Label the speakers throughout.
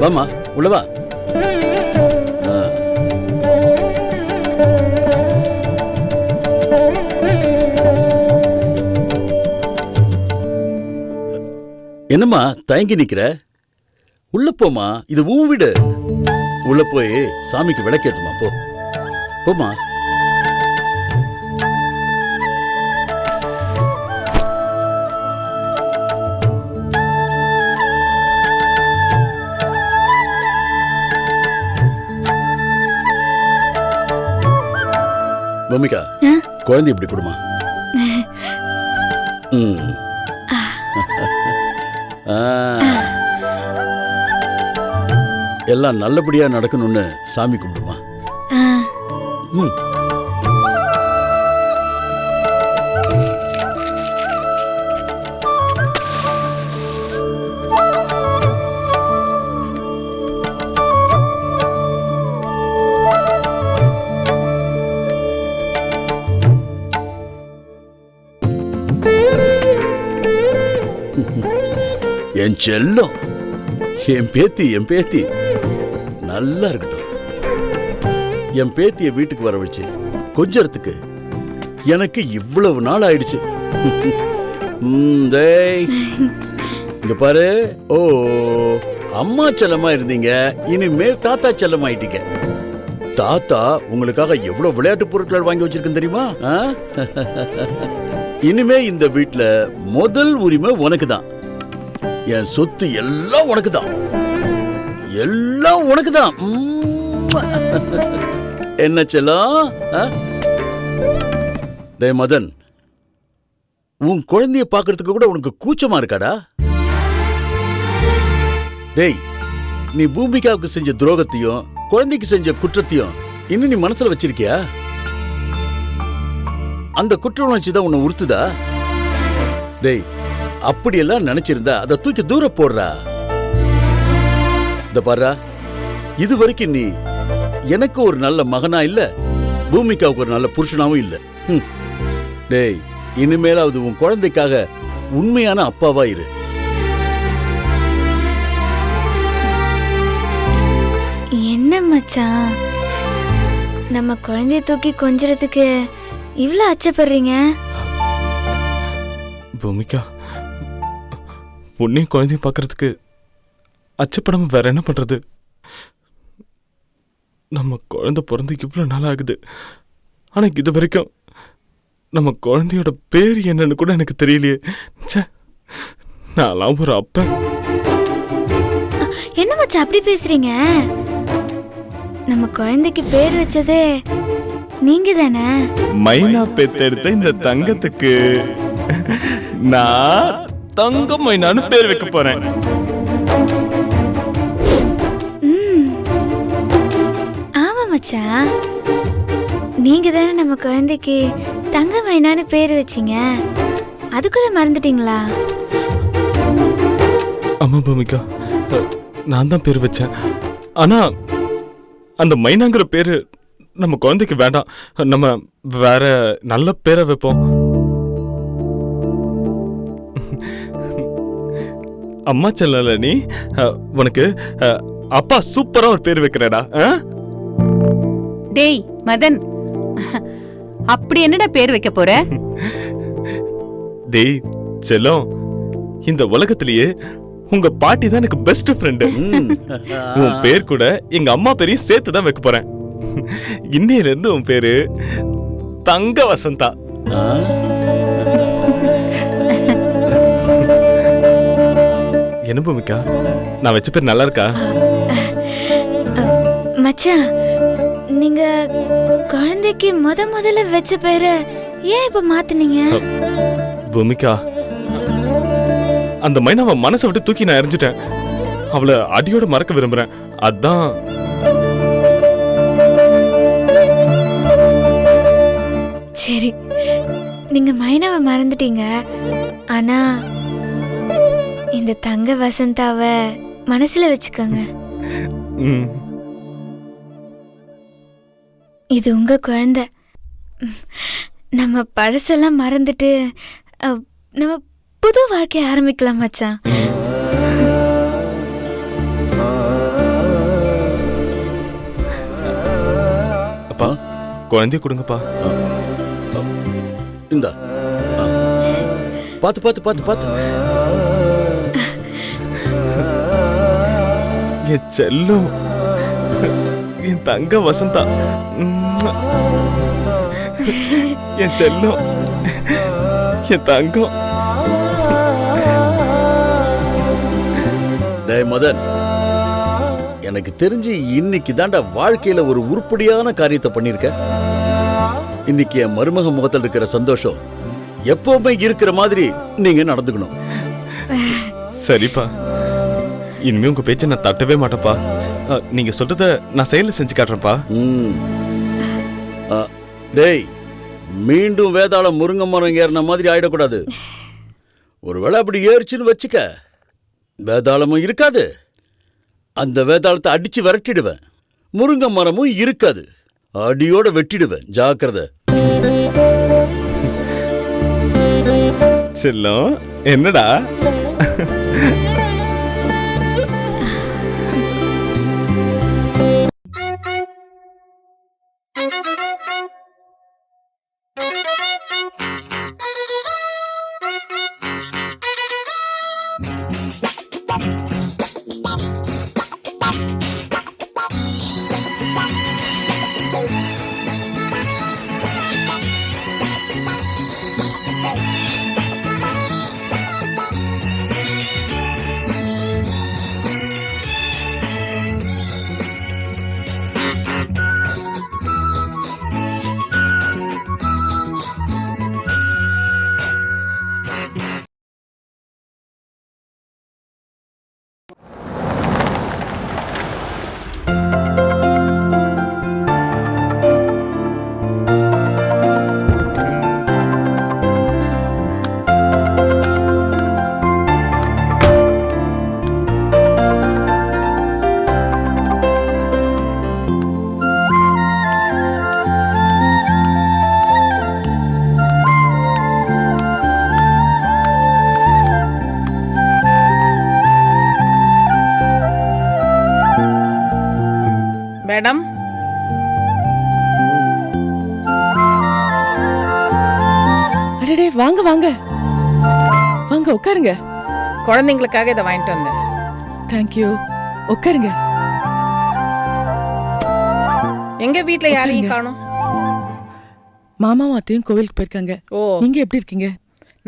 Speaker 1: வாமா உள்ள வா. என்னம்மா தயங்கி நிக்கிற? உள்ள போமா, இது உன் வீடு. உள்ள போய் சாமிக்கு விளக்கேத்துமா. போ போமா. பூமிகா, குழந்தை இப்படி கொடுமா. எல்லாம் நல்லபடியா நடக்கணும்னு சாமி கும்பிடுமா. என் செல்லம், என் பேத்தி நல்லா இருக்கட்டும். என் பேத்திய வீட்டுக்கு வர வச்சு கொஞ்சத்துக்கு எனக்கு இவ்வளவு நாள் ஆயிடுச்சு. இங்க பாரு. ஓ, அம்மா செல்லமா இருந்தீங்க, இனிமே தாத்தா செல்லம் ஆயிட்டீங்க. தாத்தா உங்களுக்காக எவ்வளவு விளையாட்டு பொருட்கள் வாங்கி வச்சிருக்கேன் தெரியுமா? இனிமே இந்த வீட்டுல முதல் உரிமை உனக்கு தான். என் சொத்து எல்லாம் உனக்கு தான், எல்லாம் உனக்கு தான். என்ன செல்லம்? டேய் மதன், உன் குழந்தைய பாக்குறதுக்கு கூட உனக்கு கூச்சமா இருக்காடா? டேய், நீ பூமிகாவுக்கு செஞ்ச துரோகத்தையும் குழந்தைக்கு செஞ்ச குற்றத்தையும் இன்னும் நீ மனசுல வச்சிருக்கியா? அந்த குற்ற உணர்ச்சி தான் உன்னை உறுத்துதா? டேய், அப்படியெல்லாம் நினைச்சிருந்தா அதை தூக்கி தூர போடுறா. இந்த பாரா, இது வரைக்கும் நீ எனக்கு ஒரு நல்ல மகனா இல்ல, பூமிகாவுக்கு ஒரு நல்ல புருஷனாவும் இல்ல. டேய், இனிமேலாவது உன் குழந்தைக்காக உண்மையான அப்பாவா இரு.
Speaker 2: என்ன மச்சான், நம்ம குழந்தைய தூக்கி கொஞ்சறதுக்கு இவ்ளோ அச்சப்படுறீங்க?
Speaker 3: பூமிகா, பொண்ணையும் குழந்தையும் பார்க்கறதுக்கு அச்சப்படாம வேற என்ன பண்றது? நம்ம குழந்தை பிறந்து இவ்வளோ நாள் ஆகுது, ஆனா இது வரைக்கும் நம்ம குழந்தையோட பேர் என்னன்னு கூட எனக்கு தெரியலையே. நான்லாம் ஒரு அப்பன்.
Speaker 2: என்ன மச்சான் அப்படி பேசுறீங்க? நம்ம குழந்தைக்கு பேர் வச்சதே நீங்க தானே?
Speaker 3: மைனா பெத்தெடுத்த இந்த தங்கத்துக்கு நான் தங்க மைனான்னு பேர் வைக்க போறேன்.
Speaker 2: ஆமா மச்சான், நீங்க தானே நம்ம குழந்தைக்கு தங்க மைனான்னு பேர் வச்சீங்க. அதுக்குள்ள மறந்துட்டீங்களா?
Speaker 3: ஆமா பூமிகா, நான் தான் பேர் வச்சேன். ஆனா அந்த மைனாங்கிற பேரு நம்ம குழந்தைக்கு வேண்டாம். நம்ம வேற நல்ல பேரை வைப்போம். அம்மா செல்லல நீ, உனக்கு அப்பா சூப்பரா ஒரு பேர் வைக்கிறடா.
Speaker 4: டேய் மதன், அப்படி என்னடா பேர் வைக்க போற?
Speaker 3: டேய் செல்லம், இந்த உலகத்திலேயே உங்க பாட்டி தான் எனக்கு பெஸ்ட் ஃப்ரெண்டு. உன் பேர் கூட எங்க அம்மா பேரையும் சேர்த்து தான் வைக்க போறேன். இன்னையில இருந்து உன் பேரு தங்க வசந்தா. என்ன பூமிகா, நான் வச்ச பேர் நல்லா இருக்கா?
Speaker 2: மச்சான், நீங்க குழந்தைக்கு முதல்ல வச்ச பேரை ஏன் இப்ப மாத்துனீங்க?
Speaker 3: பூமிகா, அந்த மைனாவை மனசை விட்டு தூக்கி நான் எறிஞ்சிட்டேன். அவளை அடியோட மறக்க விரும்புறேன். அதான்.
Speaker 2: சரி, நீங்க மைனாவை மறந்துட்டீங்க, ஆனா இந்த தங்க வசந்தாவை மனசுல வச்சுக்கோங்க. இது உங்க குழந்தை. நம்ம பழசெல்லாம் மறந்துட்டு நம்ம புது வாழ்க்கைய ஆரம்பிக்கலாம் மச்சான்.
Speaker 3: குழந்தைய கொடுங்கப்பா.
Speaker 1: இந்தா. பாத்து பாத்து பாத்து பாத்து.
Speaker 3: என் செல்லம், என் தங்க வசந்தா, என் செல்லம், என் தங்கம்.
Speaker 1: டேய் மதன், எனக்கு தெரிஞ்சு இன்னைக்கு தாண்டா வாழ்க்கையில ஒரு உருப்படியான காரியத்தை பண்ணிருக்க. இன்னைக்கு என் மருமக முகத்தில் இருக்கிற சந்தோஷம் எப்பவுமே இருக்கிற மாதிரி நீங்க நடந்துக்கணும்.
Speaker 3: சரிப்பா, இனிமே உங்க பேச்ச நான் தட்டவே மாட்டேன்ப்பா. நீங்க சொல்றத நான் செயல செஞ்சு காட்டுறேன்ப்பா.
Speaker 1: டேய், மீண்டும் வேதாளம் முருங்கை மரம் ஏறின மாதிரி ஆயிடக்கூடாது. ஒருவேளை அப்படி ஏறிச்சுன்னு வச்சுக்க, வேதாளமும் இருக்காது, அந்த வேதாளத்தை அடிச்சு விரட்டிடுவேன். முருங்கை மரமும் இருக்காது, அடியோட வெட்டிடுவேன். ஜாக்கிரதை.
Speaker 3: செல்லம், என்னடா?
Speaker 5: மேடம்,
Speaker 6: அடடே, வாங்க வாங்க வாங்க, உட்காருங்க.
Speaker 5: குழந்தைங்களுக்காக இதை வாங்கிட்டு வந்தேன்.
Speaker 6: தேங்க்யூ, உட்காருங்க.
Speaker 5: எங்க வீட்ல யாரையும் காணோம்.
Speaker 6: மாமாவும் அத்தையும் கோவிலுக்கு போயிருக்காங்க.
Speaker 5: ஓ,
Speaker 6: நீங்க எப்படி இருக்கீங்க?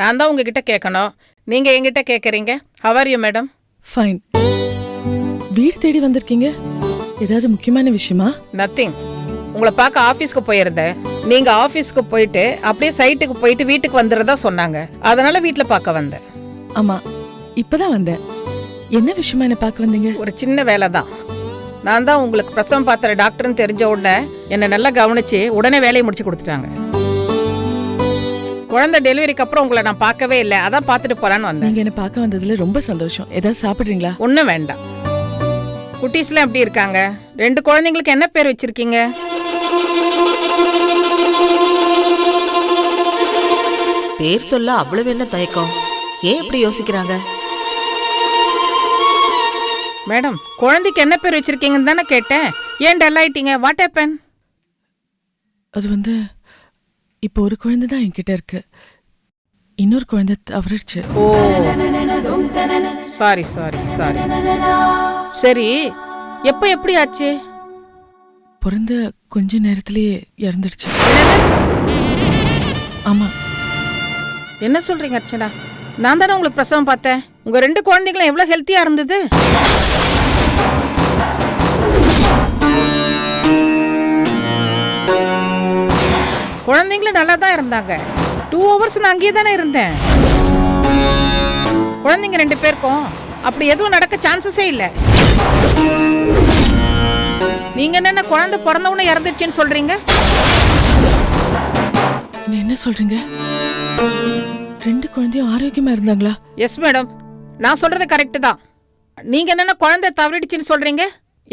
Speaker 5: நான் தான் உங்ககிட்ட கேட்கணும், நீங்க என்கிட்ட கேட்கறீங்க. How are you madam?
Speaker 6: Fine. வீடு தேடி வந்திருக்கீங்க, ஏதாவது முக்கியமான விஷயமா?
Speaker 5: நத்திங். உங்களை பார்க்க ஆபீஸ்க்கு போயிருந்தேன். நீங்க ஆபீஸ்க்கு போயிட்டு அப்படியே சைட்டுக்கு போயிட்டு வீட்டுக்கு வந்துடுறதா சொன்னாங்க. அதனால வீட்டுல பார்க்க வந்தேன்.
Speaker 6: ஆமா, இப்பதான் வந்தேன். என்ன விஷயமா என்ன பார்க்க வந்தீங்க?
Speaker 5: ஒரு சின்ன வேலை தான். நான் தான் உங்களுக்கு பிரசவம் பார்த்துற டாக்டர்னு தெரிஞ்ச உடனே என்னை நல்லா கவனிச்சு உடனே வேலையை முடிச்சு கொடுத்துட்டாங்க. குழந்தை டெலிவரிக்கு அப்புறம் உங்களை நான் பார்க்கவே இல்லை, அதான் பார்த்துட்டு போலான்னு வந்தேன்.
Speaker 6: நீங்க என்ன பார்க்க வந்ததுல ரொம்ப சந்தோஷம். ஏதாவது சாப்பிடுறீங்களா?
Speaker 5: ஒன்றும் வேண்டாம். குட்டீஸ்லாம் எப்படி இருக்காங்க? 2 குழந்தைங்களுக்கு என்ன பேர் வச்சிருக்கீங்க?
Speaker 7: பேர் சொல்ல அவ்வளவு என்ன தயக்கம்? ஏன் இப்படி யோசிக்கிறாங்க?
Speaker 5: மேடம், குழந்தைக்கு என்ன பேர் வச்சிருக்கீங்கன்னு தானே கேட்டேன். ஏன் டல் ஆயிட்டீங்க? What happen?
Speaker 6: அது இப்போ ஒரு குழந்தை தான் என்கிட்ட இருக்கு, இன்னொரு குழந்தை தவறிடுச்சு.
Speaker 5: ஓ, சாரி சாரி சாரி. சரி, எப்போ எப்படி ஆச்சு?
Speaker 6: பிறந்த கொஞ்ச நேரத்திலேயே இறந்துடுச்சு. ஆமா.
Speaker 5: என்ன சொல்றீங்க அர்ச்சனா? நான் தானே உங்களுக்கு பிரசவம் பார்த்தேன். உங்க 2 குழந்தைகளும் எவ்வளவு ஹெல்த்தியா இருந்தது. குழந்தைங்களும் நல்லா தான் இருந்தாங்க. 2 hours நான் அங்கேயே தானே இருந்தேன். குழந்தைங்க 2 பேருக்கும் அப்படி எதுவும் நடக்க சான்சஸே இல்லை. நீங்க என்ன குழந்தை பிறந்தவொன்னே இறந்துச்சுன்னு சொல்றீங்க?
Speaker 6: என்ன சொல்றீங்க? 2 குழந்தையும் ஆரோக்கியமா இருந்தாங்களா?
Speaker 5: எஸ் மேடம், நான் சொல்றது கரெக்ட் தான். நீங்க என்ன குழந்தை தவறிடுச்சுன்னு சொல்றீங்க?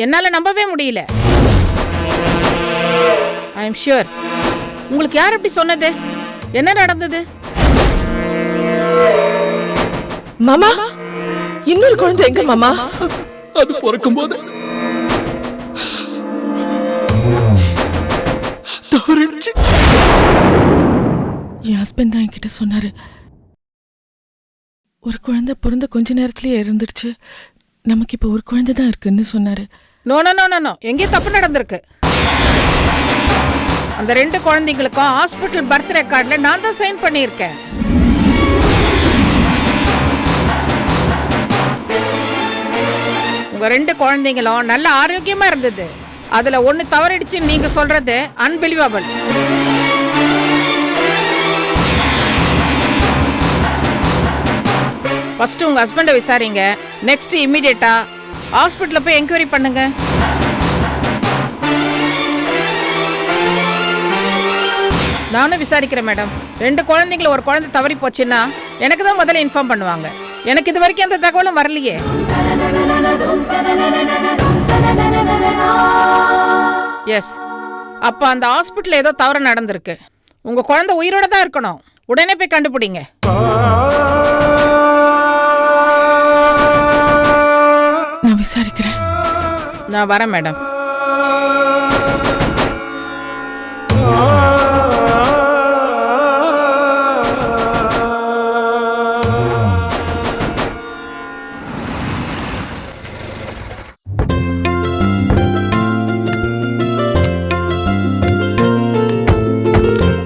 Speaker 5: என்னால நம்பவே முடியல. I am sure. உங்களுக்கு யார் அப்படி சொன்னது? என்ன நடந்தது?
Speaker 6: மாமா, இன்னொரு குழந்தை எங்க மாமா?
Speaker 1: அது பிறக்கும் போது
Speaker 8: தவறிடுச்சு.
Speaker 6: என் ஹஸ்பண்ட் தான் என்கிட்ட சொன்னாரு, ஒரு குழந்தை பிறந்த கொஞ்ச நேரத்திலேயே இருந்துடுச்சு, நமக்கு இப்ப ஒரு குழந்தை தான் இருக்குன்னு சொன்னாரு.
Speaker 5: No no no no no, எங்கேயும் தப்பு நடந்திருக்கு. அந்த 2 குழந்தைங்களுக்கும் ஹாஸ்பிட்டல் பர்த் ரெக்கார்ட்ல நான் தான் சைன் பண்ணியிருக்கேன். உங்க 2 குழந்தைங்களும் நல்ல ஆரோக்கியமா இருந்தது. அதுல 1 தவறிடுச்சு நீங்க சொல்றது அன்பிலீவபிள். ஃபர்ஸ்ட் உங்க ஹஸ்பண்டை விசாரிங்க. நெக்ஸ்ட் இமிடியேட்டா ஹாஸ்பிட்டல்ல போய் என்கொயரி பண்ணுங்க. நானும் விசாரிக்கிறேன் மேடம். 2 குழந்தைங்கள ஒரு குழந்தை தவறி போச்சுன்னா எனக்கு தான் முதல்ல இன்ஃபார்ம் பண்ணுவாங்க. எனக்கு இது வரைக்கும் அந்த தகவலும் வரலையே. எஸ், அப்ப அந்த ஹாஸ்பிட்டல் ஏதோ தவறு நடந்திருக்கு. உங்க குழந்தை உயிரோட தான் இருக்கணும். உடனே போய் கண்டுபிடிங்க.
Speaker 6: நான் விசாரிக்கிறேன்.
Speaker 5: நான் வரேன் மேடம்.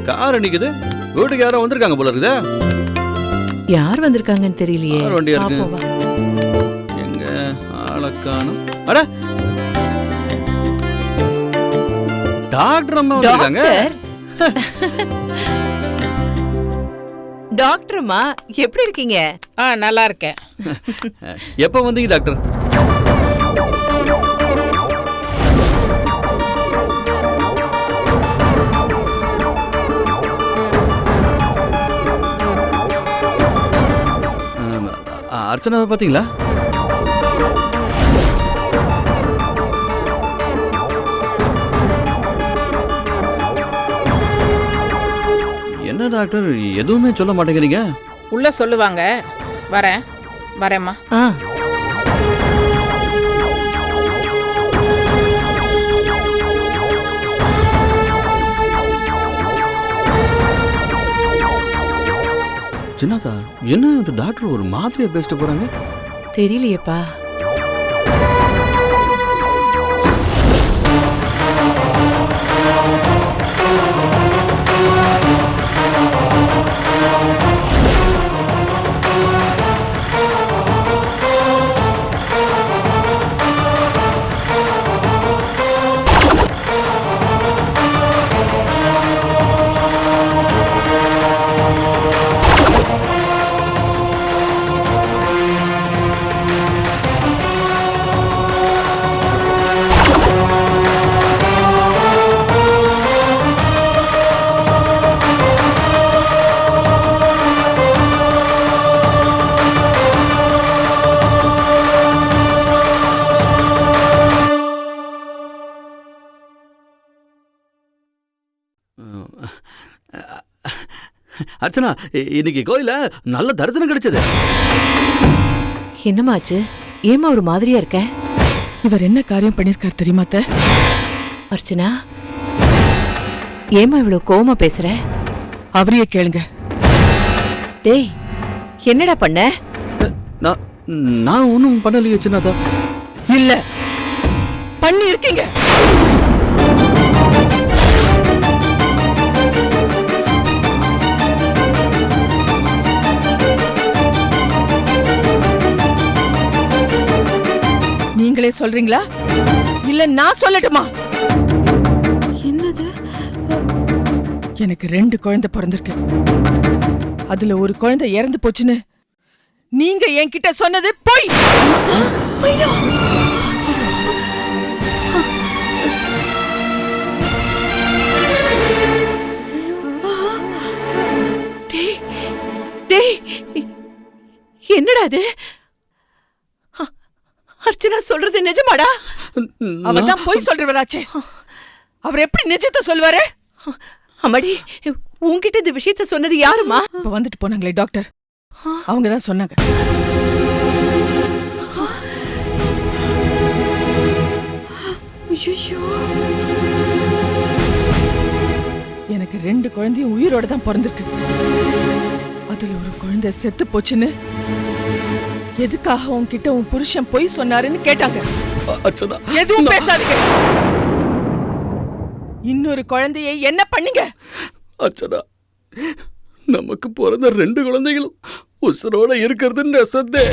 Speaker 1: கார் நிக்குது. வீட்டுக்கு யாரோ வந்திருக்காங்க போல இருக்குதா?
Speaker 7: யார் வந்திருக்காங்கன்னு தெரியலையே.
Speaker 1: கார் வண்டியா இருக்கு.
Speaker 7: பாப்போம் வா.
Speaker 1: எங்க ஆளக்கானும். அட, டாக்டர் அம்மா வந்திருக்காங்க.
Speaker 7: டாக்டர்மா, எப்படி இருக்கீங்க?
Speaker 5: நல்லா இருக்கேன்.
Speaker 1: எப்ப வந்தீங்க டாக்டர்? அர்ச்சனாவை பாத்தீங்களா? என்ன டாக்டர் எதுவுமே சொல்ல மாட்டேங்கிறீங்க?
Speaker 5: உள்ள சொல்லுவாங்க. வரேன் வரேம்மா.
Speaker 1: சின்னதா, என்ன டாக்டர் ஒரு மாதிரியா பேசிட்டு போறாங்க?
Speaker 7: தெரியலையேப்பா.
Speaker 1: அர்ச்சனா, இன்னைக்கு கோயில நல்ல தரிசனம் கிடைச்சது.
Speaker 7: என்னமாச்சு? ஏமா ஒரு மாதிரியா இருக்க?
Speaker 6: இவர் என்ன காரியம் பண்ணிருக்கார் தெரியுமா அத்தை?
Speaker 7: அர்ச்சனா, ஏமா இவ்வளவு கோவமா பேசுற?
Speaker 6: அவரையே கேளுங்க.
Speaker 7: டேய், என்னடா பண்ண?
Speaker 1: நான் ஒன்னும் பண்ணலையே சின்னதா.
Speaker 6: இல்ல, பண்ணி இருக்கீங்க. நீங்களே சொல்றீங்களா இல்ல நான் சொல்லட்டுமா?
Speaker 2: என்னது?
Speaker 6: எனக்கு 2 குழந்தை பிறந்திருக்கு. அதுல ஒரு குழந்தை இறந்து போச்சுன்னு நீங்க என்கிட்ட சொன்னது பொய்.
Speaker 7: என்னடா அது? அர்ச்சனா சொல்றது நிஜமாடா?
Speaker 6: அவர் தான் பொய் சொல்றவராச்சே. அவர் எப்படி நிஜத்தை சொல்லுவாரு?
Speaker 7: அம்மாடி, உன்கிட்ட இந்த விஷயத்த சொன்னது யாருமா?
Speaker 6: இப்ப வந்துட்டு போனாங்களே டாக்டர், அவங்கதான் சொன்னாங்க. எனக்கு 2 குழந்தையும் உயிரோட தான் பிறந்திருக்கு. அதுல ஒரு குழந்தை செத்து போச்சுன்னு எதுக்காக உன்கிட்ட உன் புருஷன் பொய் சொன்னாருன்னு கேட்டாங்க.
Speaker 1: அர்ச்சனா,
Speaker 6: எதுவும் பேசாதீங்க. இன்னொரு குழந்தையை என்ன பண்ணீங்க?
Speaker 1: அர்ச்சனா, நமக்கு பிறந்த 2 குழந்தைகளும் உசுரோட இருக்கிறது நெசந்தே.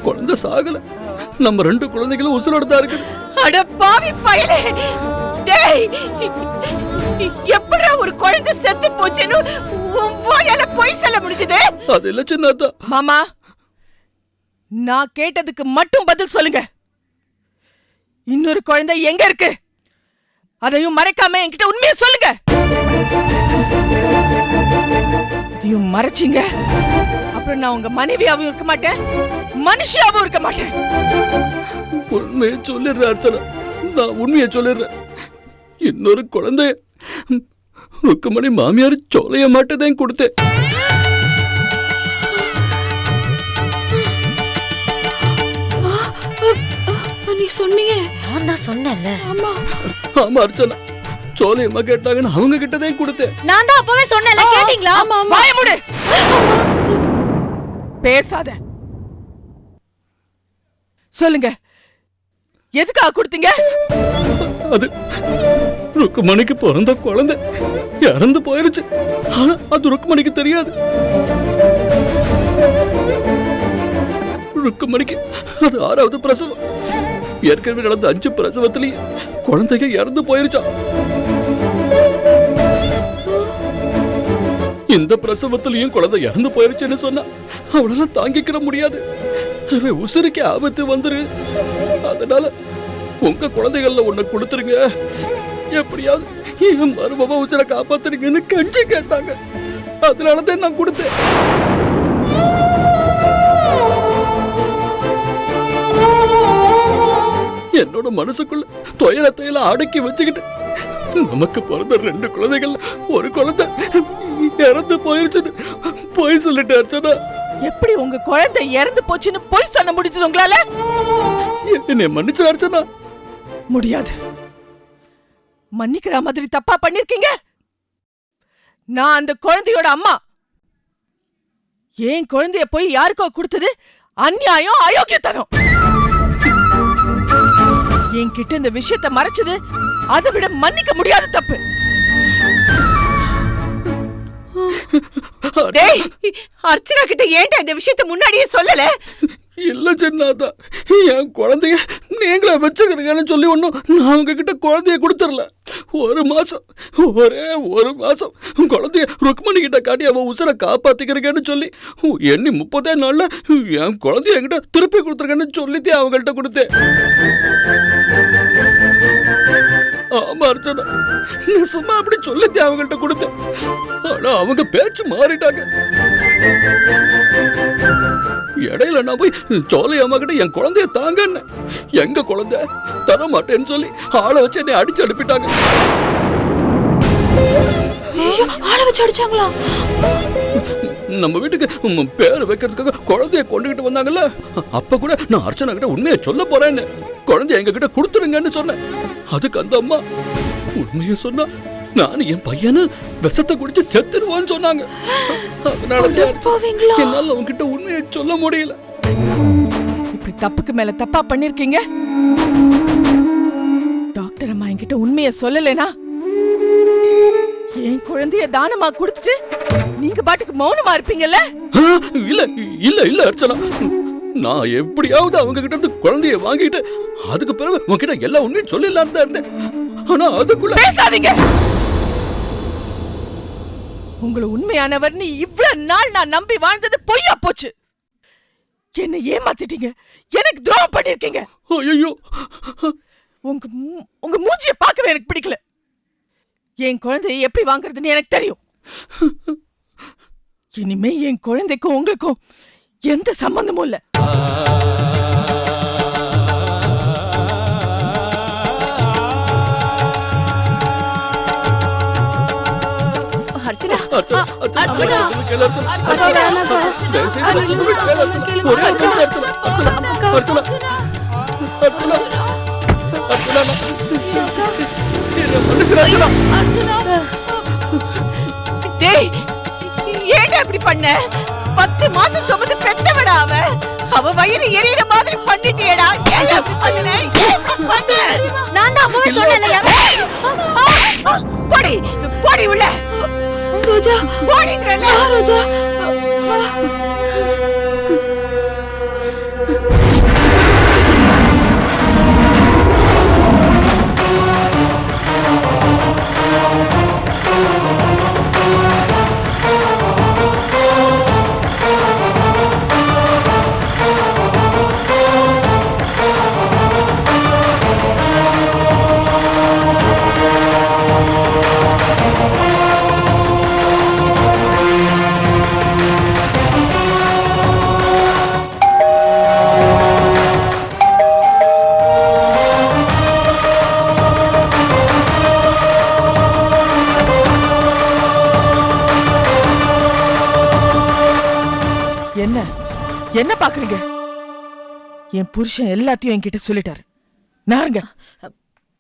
Speaker 1: குழந்தை சாகல, நம்ம 2 குழந்தைகளும் உசுரோட தான் இருக்குது.
Speaker 6: அட பாவி பயலே! டேய், எப்படா ஒரு குழந்தை செத்து போச்சுன்னு உன் வாயால பொய் சொல்ல முடிஞ்சது?
Speaker 1: அது இல்ல சின்னத்தா.
Speaker 6: மாமா, நான் கேட்டதுக்கு மட்டும் பதில் சொல்லுங்க. இன்னொரு குழந்தை எங்க இருக்கு? அதையும் மறைக்காம என்கிட்ட உண்மையை சொல்லுங்க. இதையும் மறைச்சிங்க, அப்புறம் நான் உங்க மனைவியாவும் இருக்க மாட்டேன், மனுஷியாவும் இருக்க மாட்டேன்.
Speaker 1: உண்மையை சொல்லிடுறேன் அர்ச்சனா, நான் உண்மையை சொல்லிடுறேன். இன்னொரு குழந்தை ருக்குமணி மாமியார் சோலைய மாட்டேதான் கொடுத்தேன்.
Speaker 4: நீ சொன்னீங்க.
Speaker 7: நான் தான் சொன்னேன்ல.
Speaker 1: ஆமா அர்ச்சனா, சோலையம்மா கேட்டாங்கன்னு அவங்க கிட்டதான் கொடுத்தேன்.
Speaker 2: நான் தான் அப்பவே சொன்னேன்ல, கேட்டீங்களா?
Speaker 6: வாய மூடு. பேசாத. சொல்லுங்க, எதுக்காக கொடுத்தீங்க?
Speaker 1: அது ருக்குமணிக்கு பிறந்த குழந்தை இறந்து போயிருச்சு. ஆனா அது ருக்குமணிக்கு தெரியாது. ருக்குமணிக்கு அது 6வது பிரசவம். ஏற்கனவே நடந்த 5 பிரசவத்திலேயே குழந்தைங்க இறந்து போயிருச்சா. இந்த பிரசவத்திலையும் குழந்தை இறந்து போயிருச்சுன்னு சொன்னா அவளால தாங்கிக்கிற முடியாது. உசுருக்கு ஆபத்து வந்துரு. அதனால உங்க குழந்தைகள்ல ஒண்ணு கொடுத்துருங்க, எப்படியாவது என் மருமக உசுரை காப்பாத்துறீங்கன்னு கஞ்சி கேட்டாங்க. அதனாலதான் நான் கொடுத்தேன். என்னோட மனசுக்குள்ள துயரத்தையில அடக்கி வச்சுக்கிட்டு நமக்கு பிறந்த 2 குழந்தைகள் ஒரு குழந்தை இறந்து போயிருச்சு போய் சொல்லிட்டு அர்ச்சனா.
Speaker 6: எப்படி உங்க குழந்தை இறந்து போச்சுன்னு போய் சொல்ல முடிஞ்சது உங்களால?
Speaker 1: என்னை மன்னிச்சு அர்ச்சனா.
Speaker 6: முடியாது. மன்னிக்கிற மாதிரி தப்பா பண்ணிருக்கீங்க. நான் அந்த குழந்தையோட அம்மா. ஏன் குழந்தைய போய் யாருக்கோ கொடுத்தது அநியாயம், அயோக்கியத்தனம். என்கிட்ட இந்த விஷயத்தை மறைச்சது அதை விட மன்னிக்க முடியாத தப்பு. டேய், அர்ச்சனா கிட்ட ஏன்டா இந்த விஷயத்தை முன்னாடியே சொல்லல?
Speaker 1: இல்ல சின்னாதா, என் குழந்தைய நீங்களே வச்சுக்கிறீங்கன்னு சொல்லி ஒன்னும் நான் உங்ககிட்ட குழந்தைய கொடுத்துடல. ஒரே ஒரு மாசம் குழந்தைய ருக்மணி கிட்ட காட்டி அவன் உசுரை காப்பாத்திக்கிறீங்கன்னு சொல்லி எண்ணி 30 நாள்ல என் குழந்தைய என்கிட்ட திருப்பி கொடுத்துருக்கேன்னு சொல்லித்தே அவங்கள்ட்ட கொடுத்தேன். ஆமா அர்ச்சனா, நான் சும்மா அப்படி சொல்லித்தே அவங்கள்ட்ட கொடுத்தேன். ஆனா அவங்க பேச்சு மாறிட்டாங்க. இடையில நான் போய் சோலை அம்மா கிட்ட என் குழந்தைய தாங்கன்னு, எங்க குழந்தை தர மாட்டேன்னு சொல்லி ஆளை வச்சு என்னை அடிச்சு அனுப்பிட்டாங்க.
Speaker 4: ஆளை வச்சு அடிச்சாங்களா?
Speaker 1: நம்ம வீட்டுக்கு பேர் வைக்கிறதுக்காக குழந்தைய கொண்டுகிட்டு வந்தாங்கல்ல, அப்ப கூட நான் அர்ச்சனா கிட்ட உண்மையை சொல்ல போறேன்னு, குழந்தைய எங்க கிட்ட கொடுத்துருங்கன்னு சொன்னேன். அதுக்கு அந்த அம்மா உண்மையை சொன்னா நான் என் பையனு விஷத்தை குடிச்சு செத்துருவான்னு சொன்னாங்க. அதனால என்னால உங்ககிட்ட உண்மையை சொல்ல முடியல.
Speaker 6: இப்படி தப்புக்கு மேல தப்பா பண்ணிருக்கீங்க. டாக்டர் அம்மா என்கிட்ட உண்மையை சொல்லலைனா என் குழந்தைய தானமா கொடுத்துட்டு நீங்க பாட்டுக்கு மௌனமா இருப்பீங்கல்ல?
Speaker 1: இல்ல இல்ல இல்ல அர்ச்சனா, நான் எப்படியாவது அவங்க கிட்ட இருந்து குழந்தைய வாங்கிட்டு அதுக்கு பிறகு உங்ககிட்ட எல்லா உண்மையும் சொல்லிடலான்னு தான் இருந்தேன். ஆனா அதுக்குள்ள
Speaker 6: பேசாதீங்க. உங்களை உண்மையானவர்னு இவ்வளவு நாள் நான் நம்பி வாழ்ந்தது பொய்யா போச்சு. என்ன ஏமாத்திட்டீங்க, எனக்கு துரோகம் பண்ணிருக்கீங்க.
Speaker 1: ஐயோ,
Speaker 6: உங்க மூஞ்சியை பார்க்கவே எனக்கு பிடிக்கல. என் குழந்தையை எப்படி வாங்குறதுன்னு எனக்கு தெரியும். இனிமே என் குழந்தைக்கும் உங்களுக்கும் எந்த சம்பந்தமும் இல்ல. ஏங்க இப்படி பண்ண? 10 மாசம் சுமந்து பெத்தவடா அவ வயிறு எரியற மாதிரி பண்ணிட்டியேடா. ஏங்க இப்படி பண்ணனே? நான் தான் அம்மாவே சொன்னேன்ல. போடி போடி உள்ள. ரோஜா போடிங்கறல. ரோஜா என்ன பாக்குறீங்க? என் புருஷன் எல்லாத்தையும் என்கிட்ட சொல்லிட்டாரு. நாருங்க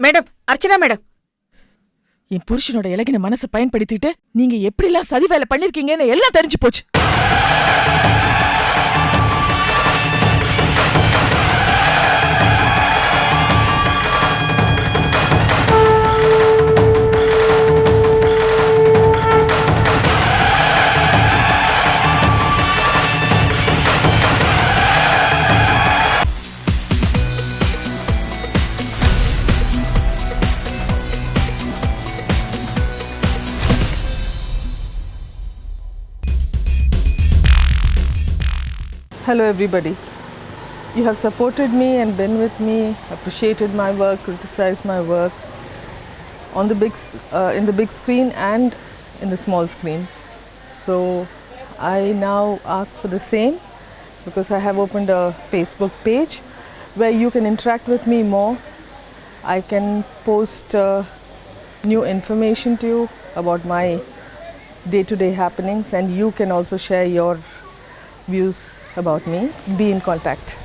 Speaker 7: மேடம், அர்ச்சனா மேடம்,
Speaker 6: என் புருஷனோட இலகின மனசை பயன்படுத்திட்டு நீங்க எப்படி எல்லாம் சதி வேலை பண்ணிருக்கீங்கன்னு எல்லாம் தெரிஞ்சு போச்சு.
Speaker 8: Hello everybody. You have supported me and been with me, appreciated my work, criticized my work on the in the big screen and in the small screen. So I now ask for the same because I have opened a Facebook page where you can interact with me more. I can post new information to you about my day-to-day happenings, and you can also share your views about me. Be in contact.